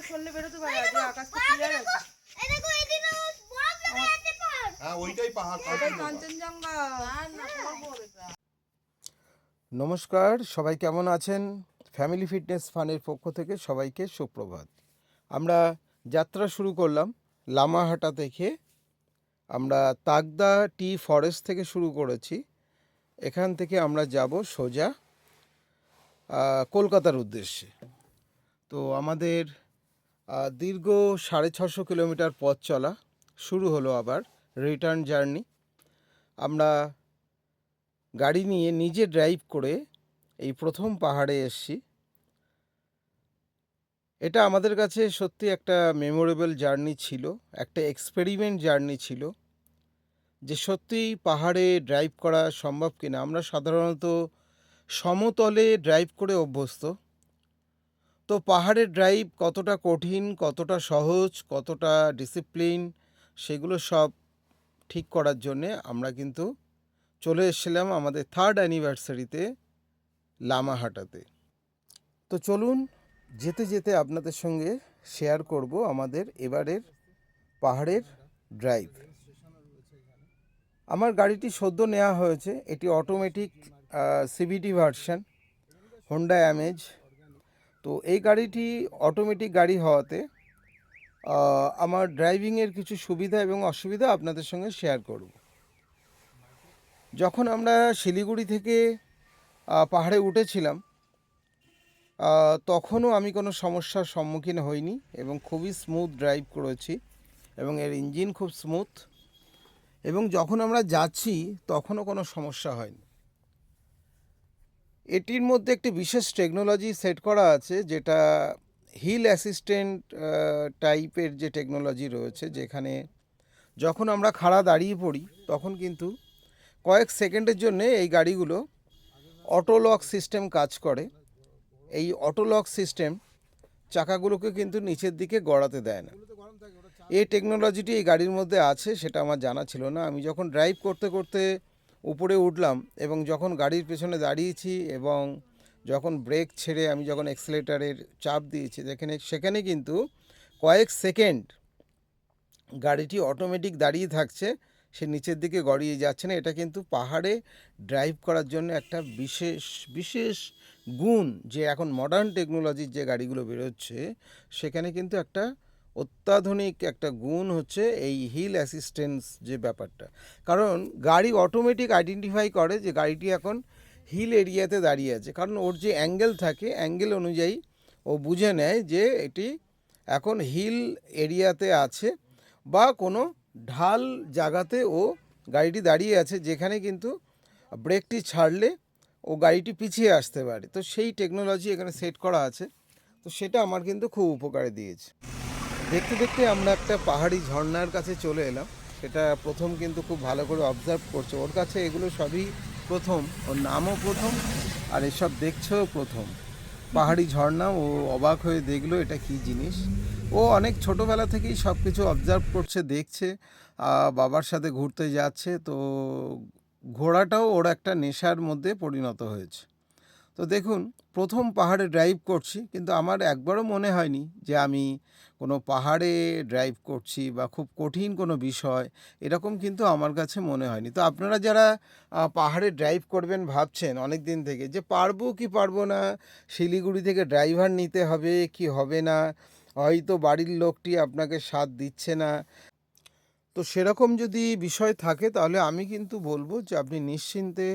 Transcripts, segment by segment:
সরলে বেরোতে পারে, আজকে আকাশটা ক্লিয়ার আছে। এই দেখো এদিকে বরফ লেগে আছে পাহাড়। হ্যাঁ ওইটাই পাহাড়, ওটাই কাঞ্চনজঙ্ঘা। নমস্কার, সবাই কেমন আছেন? ফ্যামিলি ফিটনেস ফানের পক্ষ থেকে সবাইকে সুপ্রভাত। আমরা যাত্রা শুরু করলাম লামাহাটা থেকে। আমরা তাগদা টি ফরেস্ট থেকে শুরু করেছি। এখান থেকে আমরা যাব সোজা কলকাতার উদ্দেশ্যে। তো আমাদের দীর্ঘ 650 কিলোমিটার পথ চলা শুরু হলো, আবার রিটার্ন জার্নি। আমরা গাড়ি নিয়ে নিজে ড্রাইভ করে এই প্রথম পাহাড়ে এসেছি। এটা আমাদের কাছে সত্যি একটা মেমোরেবল জার্নি ছিল, একটা এক্সপেরিমেন্ট জার্নি ছিল, যে সত্যিই পাহাড়ে ড্রাইভ করা সম্ভব কিনা। আমরা সাধারণত সমতলে ড্রাইভ করে অভ্যস্ত, তো পাহাড়ের ড্রাইভ কতটা কঠিন, কতটা সহজ, কতটা ডিসিপ্লিন, সেগুলো সব ঠিক করার জন্যে আমরা কিন্তু চলে এসেছিলাম আমাদের 3rd অ্যানিভার্সারিতে লামাহাটাতে। তো চলুন যেতে যেতে আপনাদের সঙ্গে শেয়ার করব আমাদের এবারের পাহাড়ের ড্রাইভ। আমার গাড়িটি সদ্য নেওয়া হয়েছে, এটি automatic CVT version, Honda amaze. তো এই গাড়িটি অটোমেটিক গাড়ি হওয়াতে আমার ড্রাইভিংয়ের কিছু সুবিধা এবং অসুবিধা আপনাদের সঙ্গে শেয়ার করব। যখন আমরা শিলিগুড়ি থেকে পাহাড়ে উঠেছিলাম, তখনও আমি কোনো সমস্যার সম্মুখীন হইনি এবং খুবই স্মুথ ড্রাইভ করেছি এবং এর ইঞ্জিন খুব স্মুথ, এবং যখন আমরা যাচ্ছি তখনও কোনো সমস্যা হয়নি। এটির মধ্যে একটি বিশেষ টেকনোলজি সেট করা আছে, যেটা হিল অ্যাসিস্ট্যান্ট টাইপের যে টেকনোলজি রয়েছে, যেখানে যখন আমরা খাড়া দাঁড়িয়ে পড়ি তখন কিন্তু কয়েক সেকেন্ডের জন্য এই গাড়িগুলো অটোলক সিস্টেম কাজ করে। এই অটোলক সিস্টেম চাকাগুলোকে কিন্তু নিচের দিকে গড়াতে দেয় না। এই টেকনোলজিটি এই গাড়ির মধ্যে আছে, সেটা আমার জানা ছিল না। আমি যখন ড্রাইভ করতে করতে উপরে উঠলাম এবং যখন গাড়ির পেছনে দাঁড়িয়েছি এবং যখন ব্রেক ছেড়ে আমি যখন অ্যাক্সিলারেটরের চাপ দিয়েছি, সেখানে কিন্তু কয়েক সেকেন্ড গাড়িটি অটোমেটিক দাঁড়িয়ে থাকছে, সে নিচের দিকে গড়িয়ে যাচ্ছে না। এটা কিন্তু পাহাড়ে ড্রাইভ করার জন্য একটা বিশেষ বিশেষ গুণ, যে এখন মডার্ন টেকনোলজির যে গাড়িগুলো বেরোচ্ছে সেখানে কিন্তু একটা অত্যাধুনিক একটা গুণ হচ্ছে এই হিল অ্যাসিস্ট্যান্স যে ব্যাপারটা। কারণ গাড়ি অটোমেটিক আইডেন্টিফাই করে যে গাড়িটি এখন হিল এরিয়াতে দাঁড়িয়ে আছে, কারণ ওর যে অ্যাঙ্গেল থাকে, অ্যাঙ্গেল অনুযায়ী ও বুঝে নেয় যে এটি এখন হিল এরিয়াতে আছে বা কোনো ঢাল জায়গাতে ও গাড়িটি দাঁড়িয়ে আছে, যেখানে কিন্তু ব্রেকটি ছাড়লে ও গাড়িটি পিছিয়ে আসতে পারে। তো সেই টেকনোলজি এখানে সেট করা আছে, তো সেটা আমার কিন্তু খুব উপকারে দিয়েছে। দেখতে দেখতে আমরা একটা পাহাড়ি ঝর্ণার কাছে চলে এলাম। সেটা প্রথম কিন্তু খুব ভালো করে অবজার্ভ করছে, ওর কাছে এগুলো সবই প্রথম, ওর নামও প্রথম আর এসব দেখছেও প্রথম। পাহাড়ি ঝর্ণা ও অবাক হয়ে দেখলো এটা কী জিনিস। ও অনেক ছোটোবেলা থেকেই সব কিছু অবজার্ভ করছে, দেখছে, বাবার সাথে ঘুরতে যাচ্ছে, তো ঘোড়াটাও ওর একটা নেশার মধ্যে পরিণত হয়েছে। তো দেখুন, প্রথম পাহাড়ে ড্রাইভ করছি, কিন্তু আমার একবারও মনে হয়নি যে আমি কোনো পাহাড়ে ড্রাইভ করছি বা খুব কঠিন কোনো বিষয়, এরকম কিন্তু আমার কাছে মনে হয়নি। তো আপনারা যারা পাহাড়ে ড্রাইভ করবেন ভাবছেন অনেক দিন থেকে যে পারবো কি পারবো না, শিলিগুড়ি থেকে ড্রাইভার নিতে হবে কি হবে না, হয়তো বাড়ির লোকটি আপনাকে সাথ দিচ্ছে না, তো সেরকম যদি বিষয় থাকে তাহলে আমি কিন্তু বলবো যে আপনি নিশ্চিন্তে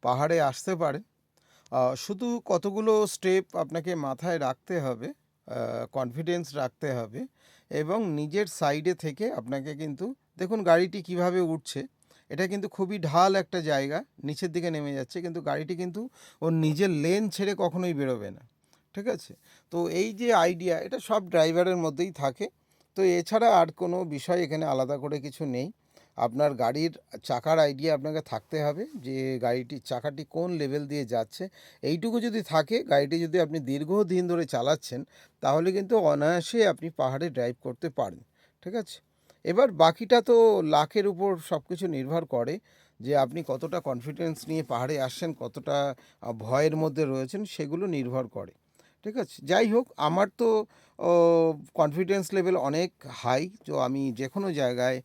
পাহাড়ে আসতে পারেন। শুধু কতগুলো স্টেপ আপনাকে মাথায় রাখতে হবে, কনফিডেন্স রাখতে হবে, এবং নিজের সাইডে থেকে আপনাকে কিন্তু দেখুন গাড়িটি কিভাবে উঠছে। এটা কিন্তু খুবই ঢাল একটা জায়গা, নিচের দিকে নেমে যাচ্ছে, কিন্তু গাড়িটি কিন্তু ওর নিজের লেন ছেড়ে কখনোই বেরোবে না, ঠিক আছে? তো এই যে আইডিয়া, এটা সব ড্রাইভারের মধ্যেই থাকে। তো এছাড়া আর কোনো বিষয় এখানে আলাদা করে কিছু নেই। আপনার গাড়ির চাকার আইডিয়া আপনাকে থাকতে হবে, যে গাড়িটির চাকাটি কোন লেভেল দিয়ে যাচ্ছে। এইটুকু যদি থাকে, গাড়িটি যদি আপনি দীর্ঘদিন ধরে চালাচ্ছেন, তাহলে কিন্তু অনায়াসে আপনি পাহাড়ে ড্রাইভ করতে পারেন, ঠিক আছে? এবার বাকিটা তো লাকের উপর সব কিছু নির্ভর করে, যে আপনি কতটা কনফিডেন্স নিয়ে পাহাড়ে আসছেন, কতটা ভয়ের মধ্যে রয়েছেন, সেগুলো নির্ভর করে, ঠিক আছে, যাই হোক আমার তো কনফিডেন্স লেভেল অনেক হাই, তো আমি যে কোনো জায়গায়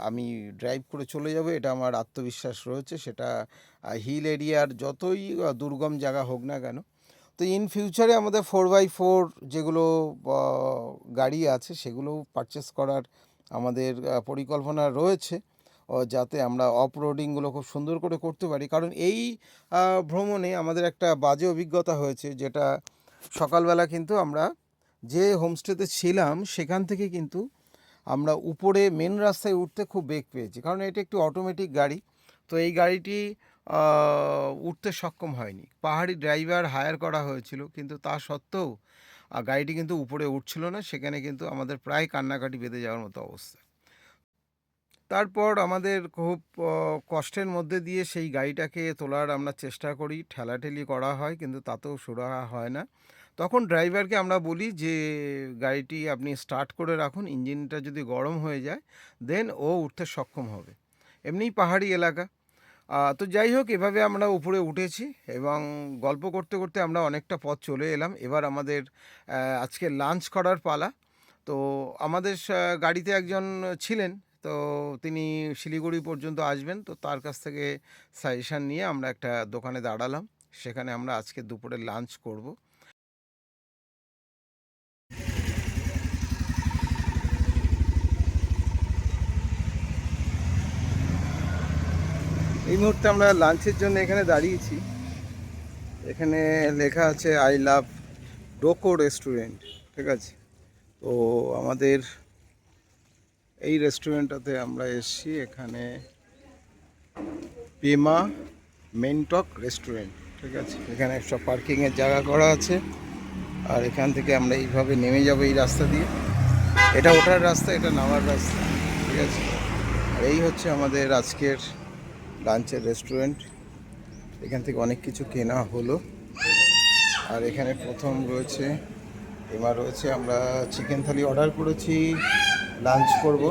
আমি ড্রাইভ করে চলে যাব, এটা আমার আত্মবিশ্বাস রয়েছে। সেটা হিল এরিয়ার যতই দুর্গম জায়গা হোক না কেন। তো ইন ফিউচারে আমাদের 4x4 যেগুলো গাড়ি আছে সেগুলো পারচেস করার আমাদের পরিকল্পনা রয়েছে, যাতে আমরা অফ রোডিংগুলো খুব সুন্দর করে করতে পারি। কারণ এই ভ্রমণে আমাদের একটা বাজে অভিজ্ঞতা হয়েছে, যেটা সকালবেলা কিন্তু আমরা যে হোমস্টেতে ছিলাম সেখান থেকে কিন্তু আমরা উপরে মেন রাস্তায় উঠতে খুব বেগ পেয়েছি, কারণ এটা একটি অটোমেটিক গাড়ি। তো এই গাড়িটি উঠতে সক্ষম হয়নি। পাহাড়ি ড্রাইভার হায়ার করা হয়েছিল, কিন্তু তা সত্ত্বেও গাড়িটি কিন্তু উপরে উঠছিল না। সেখানে কিন্তু আমাদের প্রায় কান্নাকাটি বেঁধে যাওয়ার মতো অবস্থা। তারপর আমাদের খুব কষ্টের মধ্যে দিয়ে সেই গাড়িটাকে তোলার আমরা চেষ্টা করি, ঠেলাঠেলি করা হয়, কিন্তু তাতেও সুরাহা হয় না। তখন ড্রাইভারকে আমরা বলি যে গাড়িটি আপনি স্টার্ট করে রাখুন, ইঞ্জিনটা যদি গরম হয়ে যায় দেন ও উঠতে সক্ষম হবে। এমনিই পাহাড়ি এলাকা। তো যাই হোক, এভাবে আমরা উপরে উঠেছি এবং গল্প করতে করতে আমরা অনেকটা পথ চলে এলাম। এবার আমাদের আজকে লাঞ্চ করার পালা। তো আমাদের গাড়িতে একজন ছিলেন, তো তিনি শিলিগুড়ি পর্যন্ত আসবেন, তো তার কাছ থেকে সাজেশান নিয়ে আমরা একটা দোকানে দাঁড়ালাম। সেখানে আমরা আজকে দুপুরে লাঞ্চ করব। এই মুহূর্তে আমরা লাঞ্চের জন্য এখানে দাঁড়িয়েছি। এখানে লেখা আছে আই লাভ ডোকো রেস্টুরেন্ট, ঠিক আছে। তো আমাদের এই রেস্টুরেন্টটাতে আমরা এসেছি। এখানে পেমা মেনটক রেস্টুরেন্ট, ঠিক আছে। এখানে সব পার্কিংয়ের জায়গা করা আছে, আর এখান থেকে আমরা এইভাবে নেমে যাব এই রাস্তা দিয়ে। এটা ওঠার রাস্তা, এটা নামার রাস্তা, ঠিক আছে। আর এই হচ্ছে আমাদের আজকের লাঞ্চের রেস্টুরেন্ট। এখান থেকে অনেক কিছু কেনা হলো। আর এখানে প্রথম রয়েছে পেমা রয়েছে। আমরা চিকেন থালি অর্ডার করেছি, লাঞ্চ করব।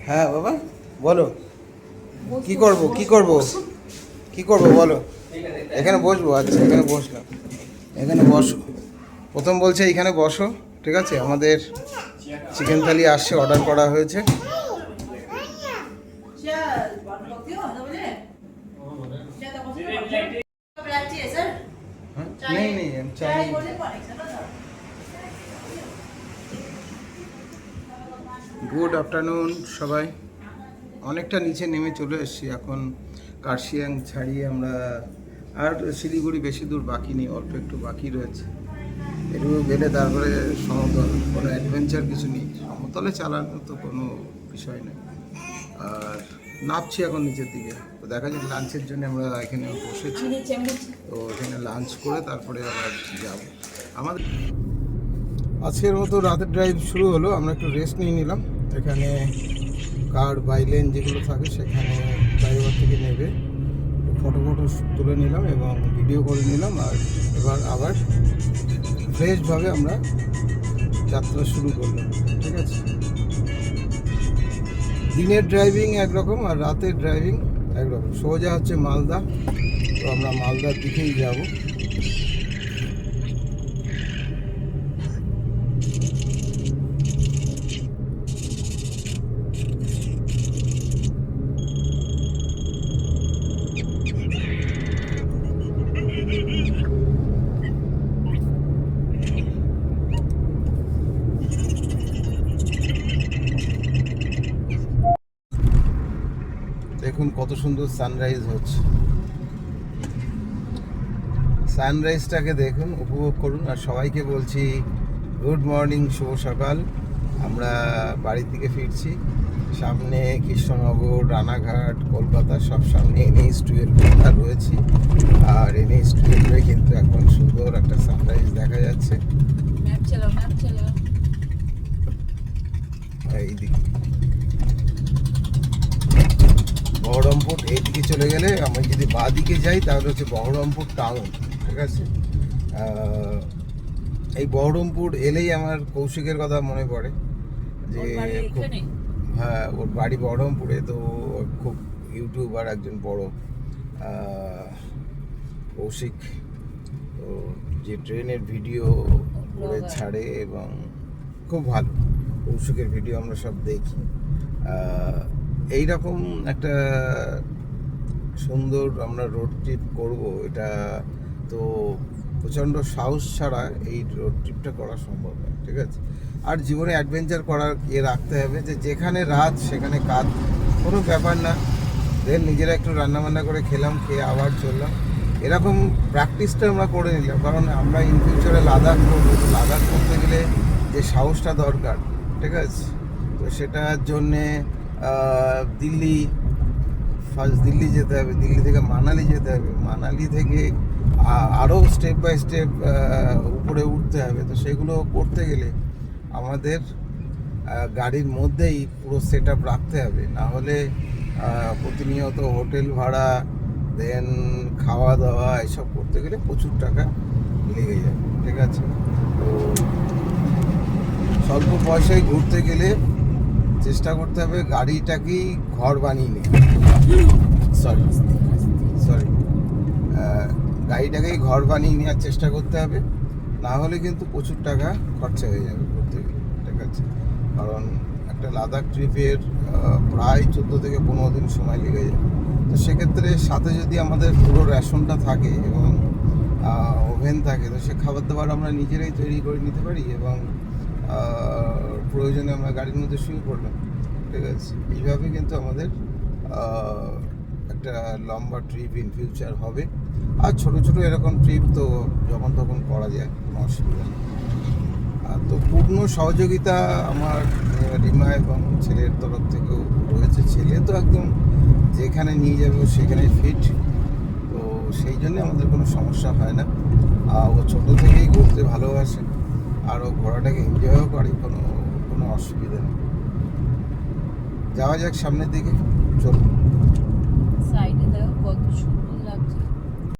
হ্যাঁ বাবা বলো, কি করব কি করব কি করব বলো। এখানে বসবো, আচ্ছা এখানে বসলাম, এখানে বসো। প্রথম বলছে এইখানে বসো, ঠিক আছে। আমাদের চিকেন থালি আসছে, অর্ডার করা হয়েছে। नहीं नहीं हम चाय গুড আফটারনুন সবাই। অনেকটা নিচে নেমে চলে এসেছি এখন। কার্শিয়াং ছাড়িয়ে আমরা আর শিলিগুড়ি বেশি দূর বাকি নেই, অল্প একটু বাকি রয়েছে। একটু গেলে তারপরে সমতল, কোনো অ্যাডভেঞ্চার কিছু নেই। সমতলে চালানো তো কোনো বিষয় নেই। আর নামছি এখন নিচের দিকে। তো দেখা যাক, লাঞ্চের জন্য আমরা এখানে বসেছি। তো এখানে লাঞ্চ করে তারপরে আবার যাব। আমাদের আজকের মতো রাতের ড্রাইভ শুরু হলো। আমরা একটু রেস্ট নিয়ে নিলাম। এখানে কার বাইলেন যেগুলো থাকে সেখানে ড্রাইভার থেকে নেবে, ফটো তুলে নিলাম এবং ভিডিও করে নিলাম। আর এবার আবার ফ্রেশভাবে আমরা যাত্রা শুরু করলাম, ঠিক আছে। দিনের ড্রাইভিং একরকম আর রাতের ড্রাইভিং একরকম। সোজা হচ্ছে মালদা, তো আমরা মালদার দিকেই যাব। দেখুন কত সুন্দর সানরাইজ হচ্ছে। সানরাইজটাকে দেখুন, উপভোগ করুন। আর সবাইকে বলছি গুড মর্নিং, শুভ সকাল। আমরা বাড়ির দিকে ফিরছি। সামনে কৃষ্ণনগর, রানাঘাট, কলকাতা সব সামনে NH-12 রয়েছি। আর NH-12 কিন্তু এখন সুন্দর একটা সানরাইজ দেখা যাচ্ছে। এইদিকে বহরমপুর, এইদিকে চলে গেলে আমি যদি বাঁ দিকে যাই তাহলে হচ্ছে বহরমপুর টাউন, ঠিক আছে। এই বহরমপুর এলেই আমার কৌশিকের কথা মনে পড়ে, যে খুব, হ্যাঁ ওর বাড়ি বহরমপুরে। তো খুব ইউটিউবার একজন বড় কৌশিক। তো যে ট্রেনের ভিডিও করে ছাড়ে এবং খুব ভালো কৌশিকের ভিডিও আমরা সব দেখি। এইরকম একটা সুন্দর আমরা রোড ট্রিপ করব, এটা তো প্রচণ্ড সাহস ছাড়া এই রোড ট্রিপটা করা সম্ভব নয়, ঠিক আছে। আর জীবনে অ্যাডভেঞ্চার করার রাখতে হবে যে যেখানে রাত সেখানে কাজ, কোনো ব্যাপার না। দেন নিজেরা একটু রান্নাবান্না করে খেলাম, খেয়ে আবার চললাম, এরকম প্র্যাকটিসটা আমরা করে নিলাম। কারণ আমরা ইন ফিউচারে লাদাখ করবো, লাদাখ করতে গেলে যে সাহসটা দরকার, ঠিক আছে। তো সেটার জন্যে দিল্লি, ফার্স্ট দিল্লি যেতে হবে, দিল্লি থেকে মানালি যেতে হবে, মানালি থেকে আরও স্টেপ বাই স্টেপ উপরে উঠতে হবে। তো সেগুলো করতে গেলে আমাদের গাড়ির মধ্যেই পুরো সেট আপ রাখতে হবে, না হলে প্রতিনিয়ত হোটেল ভাড়া, দেন খাওয়া দাওয়া এসব করতে গেলে প্রচুর টাকা লেগে যাবে, ঠিক আছে। তো স্বল্প পয়সায় ঘুরতে গেলে চেষ্টা করতে হবে গাড়িটাকেই ঘর বানিয়ে নিয়ে, সরি গাড়িটাকেই ঘর বানিয়ে নেওয়ার চেষ্টা করতে হবে, না হলে কিন্তু প্রচুর টাকা খরচা হয়ে যাবে ঘুরতে গেলে, ঠিক আছে। কারণ একটা লাদাখ ট্রিপের প্রায় 14 থেকে 15 দিন সময় লেগে যায়। তো সেক্ষেত্রে সাথে যদি আমাদের পুরো রেশনটা থাকে এবং ওভেন থাকে, তো সে খাবার দাবার আমরা নিজেরাই তৈরি করে নিতে পারি এবং প্রয়োজনে আমরা গাড়ির মধ্যে শুয়ে পড়লাম, ঠিক আছে। এইভাবে কিন্তু আমাদের একটা লম্বা ট্রিপ ইন ফিউচার হবে। আর ছোটো ছোটো এরকম ট্রিপ তো যখন তখন করা যায়, কোনো অসুবিধা নেই। তো পূর্ণ সহযোগিতা আমার রিমা এবং ছেলের তরফ থেকেও রয়েছে। ছেলে তো একদম যেখানে নিয়ে যাবে সেখানে ফিট, তো সেই জন্যে আমাদের কোনো সমস্যা হয় না। ও ছোটো থেকেই ঘুরতে ভালোবাসে আর ও ঘোরাটাকে এনজয়ও করে, কোনো অসুবিধা নেই। যাওয়া যাক সামনের দিকে, চলুন।